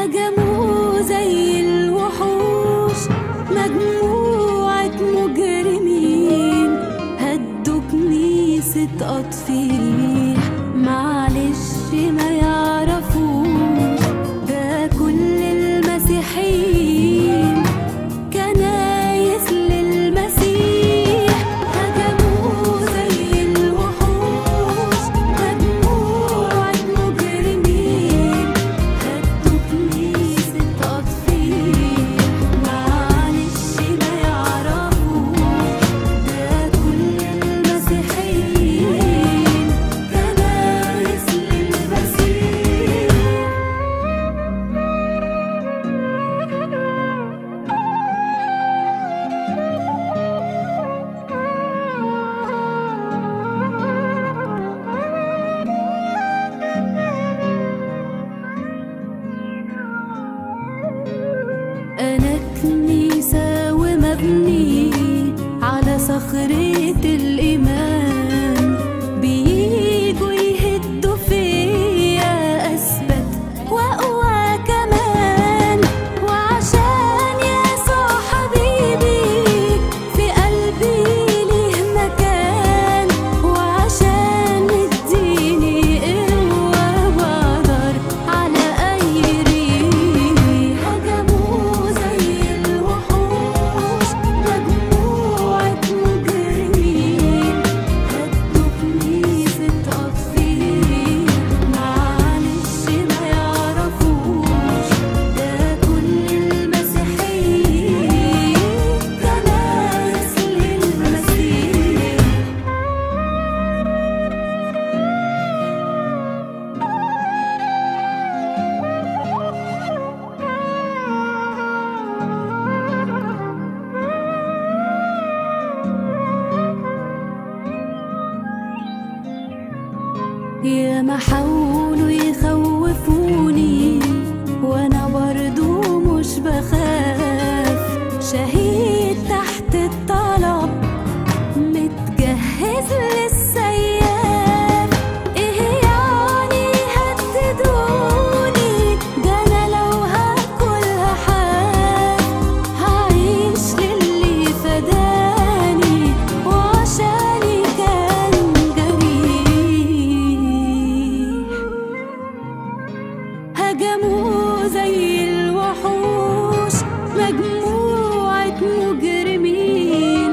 هجموا زي الوحوش مجموعة مجرمين، هدوا كنيسة أطفيح معلش ما يعرفوش ده كل المسيحيين كنايس للمسيح. هجموا زي الوحوش مجموعة مجرمين، هدوا كنيسة أطفيح معلش ما يعرفوش ده كل المسيحيين كنايس للمسيح. أنا كنيسة ومبني على صخرة الإيمان، بييجوا يهدوا فيا أثبت وأقوى كمان، وعشان يسوع حبيبي في قلبي ليه مكان، وعشان مديني قوة وأقدر على أي ريح. هجموا زي الوحوش مجموعة مجرمين، هدوا كنيسة أطفيح معلش ما يعرفوش ده كل المسيحيين كنايس للمسيح. ياما حاولوا يخوفوني وانا برضو مش بخاف، شهيد تحت الطلب متجهز للسياف. ايه يعني هتدوني ده انا لو هاكل هحاف، هعيش للي فداني وعشاني كان جريح. هجموا زي الوحوش مجموعة مجرمين،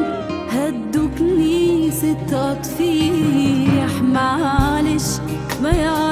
هدوا كنيسة أطفيح معلش ما يعرفوش